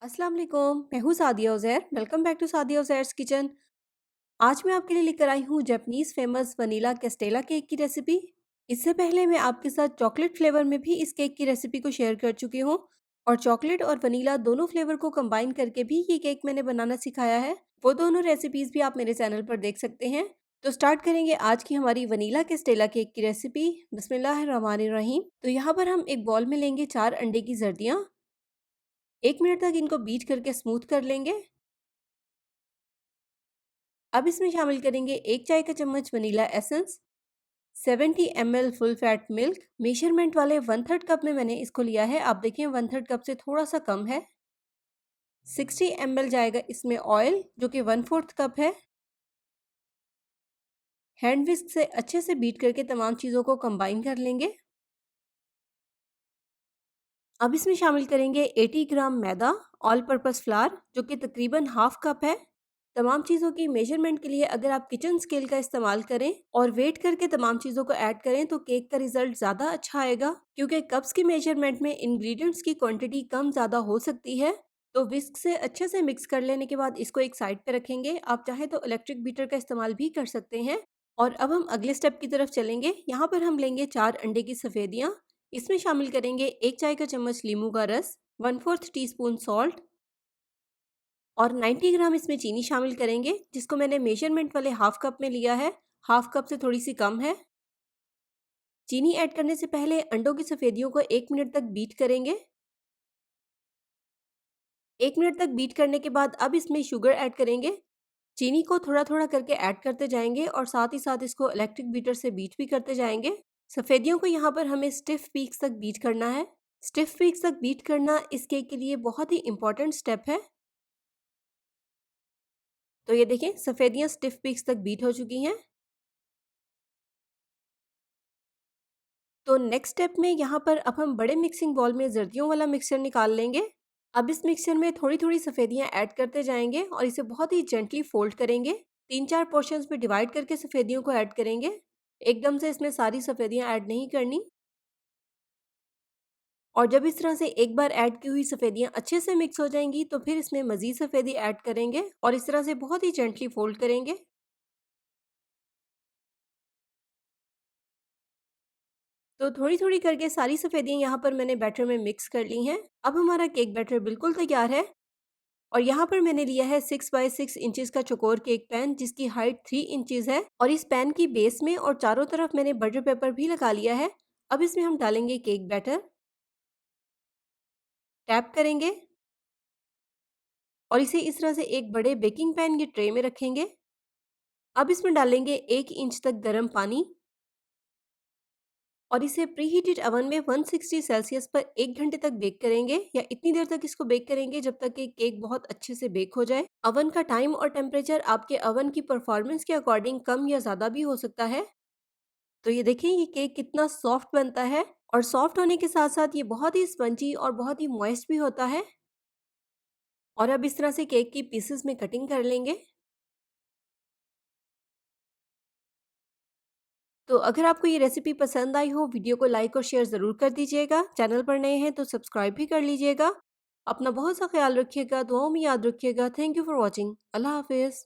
अस्सलाम वालेकुम, मैं हूँ Sadia Uzair. Welcome back to Sadia Uzair's kitchen. आज मैं आपके लिए लेकर आई हूँ Japanese famous vanilla castella cake की रेसिपी। इससे पहले मैं आपके साथ चॉकलेट फ्लेवर में भी इस केक की रेसिपी को शेयर कर चुकी हूँ और चॉकलेट और वनीला दोनों फ्लेवर को कंबाइन करके भी ये केक मैंने बनाना सिखाया है। वो दोनों रेसिपीज़ भी आप मेरे चैनल पर देख सकते हैं। तो स्टार्ट करेंगे आज की हमारी वनीला कैस्टेला केक की रेसिपी। बिस्मिल्लाहिर्रहमानिर्रहीम। तो यहाँ पर हम एक बॉल में लेंगे 4 अंडे की जर्दियाँ। 1 मिनट तक इनको बीट करके स्मूथ कर लेंगे। अब इसमें शामिल करेंगे 1 चाय का चम्मच vanilla essence, 70 ml full fat milk. Measurement वाले 1/3 कप में मैंने इसको लिया है। आप देखें 1/3 कप से थोड़ा सा कम है। 60 ml जाएगा इसमें ऑयल जो कि 1/4 कप है। हैंड विस्क से अच्छे से बीट करके तमाम चीज़ों को कंबाइन कर लेंगे। अब इसमें शामिल करेंगे 80 ग्राम मैदा ऑल पर्पस फ्लावर जो कि तकरीबन हाफ कप है। तमाम चीज़ों की मेजरमेंट के लिए अगर आप किचन स्केल का इस्तेमाल करें और वेट करके तमाम चीज़ों को ऐड करें तो केक का रिजल्ट ज़्यादा अच्छा आएगा, क्योंकि कप्स की मेजरमेंट में इंग्रेडिएंट्स की क्वांटिटी कम ज़्यादा हो सकती है। तो विस्क से अच्छे से मिक्स कर लेने के बाद इसको एक साइड पे रखेंगे। आप चाहे तो इलेक्ट्रिक बीटर का इस्तेमाल भी कर सकते हैं। और अब हम अगले स्टेप की तरफ चलेंगे। यहाँ पर हम लेंगे 4 अंडे की सफ़ेदियाँ। इसमें शामिल करेंगे 1 चाय का चम्मच नींबू का रस, 1/4 टीस्पून सॉल्ट और 90 ग्राम इसमें चीनी शामिल करेंगे, जिसको मैंने मेजरमेंट वाले हाफ कप में लिया है। हाफ कप से थोड़ी सी कम है। चीनी ऐड करने से पहले अंडों की सफ़ेदियों को 1 मिनट तक बीट करेंगे। 1 मिनट तक बीट करने के बाद अब इसमें शुगर ऐड करेंगे। चीनी को थोड़ा थोड़ा करके ऐड करते जाएंगे और साथ ही साथ इसको इलेक्ट्रिक बीटर से बीट भी करते जाएंगे। सफ़ेदियों को यहाँ पर हमें स्टिफ पीक्स तक बीट करना है। स्टिफ पीक्स तक बीट करना इस केक के लिए बहुत ही इंपॉर्टेंट स्टेप है। तो ये देखें सफ़ेदियाँ स्टिफ पीक्स तक बीट हो चुकी हैं। तो नेक्स्ट स्टेप में यहाँ पर अब हम बड़े मिक्सिंग बॉल में जर्दियों वाला मिक्सचर निकाल लेंगे। अब इस मिक्सचर में थोड़ी थोड़ी सफ़ेदियाँ ऐड करते जाएंगे और इसे बहुत ही जेंटली फोल्ड करेंगे। 3-4 पोर्शंस में डिवाइड करके सफ़ेदियों को ऐड करेंगे। एकदम से इसमें सारी सफ़ेदियाँ ऐड नहीं करनी। और जब इस तरह से एक बार ऐड की हुई सफ़ेदियाँ अच्छे से मिक्स हो जाएंगी तो फिर इसमें मज़ीद सफ़ेदी ऐड करेंगे और इस तरह से बहुत ही जेंटली फोल्ड करेंगे। तो थोड़ी-थोड़ी करके सारी सफ़ेदियाँ यहाँ पर मैंने बैटर में मिक्स कर ली हैं। अब हमारा केक बैटर बिल्कुल तैयार है और यहाँ पर मैंने लिया है 6 बाय 6 इंचेस का चौकोर केक पैन, जिसकी हाइट 3 इंचेस है और इस पैन की बेस में और चारों तरफ मैंने बटर पेपर भी लगा लिया है। अब इसमें हम डालेंगे केक बैटर, टैप करेंगे और इसे इस तरह से एक बड़े बेकिंग पैन के ट्रे में रखेंगे। अब इसमें डालेंगे 1 इंच तक गर्म पानी और इसे प्रीहीटेड ओवन में 160 सेल्सियस पर 1 घंटे तक बेक करेंगे या इतनी देर तक इसको बेक करेंगे जब तक कि केक बहुत अच्छे से बेक हो जाए। ओवन का टाइम और टेम्परेचर आपके ओवन की परफॉर्मेंस के अकॉर्डिंग कम या ज़्यादा भी हो सकता है। तो ये देखें ये केक कितना सॉफ्ट बनता है और सॉफ्ट होने के साथ साथ ये बहुत ही स्पंजी और बहुत ही मॉइस्ट भी होता है। और अब इस तरह से केक की पीसेस में कटिंग कर लेंगे। तो अगर आपको ये रेसिपी पसंद आई हो, वीडियो को लाइक और शेयर ज़रूर कर दीजिएगा। चैनल पर नए हैं तो सब्सक्राइब भी कर लीजिएगा। अपना बहुत सा ख्याल रखिएगा, दुआओं में याद रखिएगा। Thank you for watching. अल्लाह हाफिज़।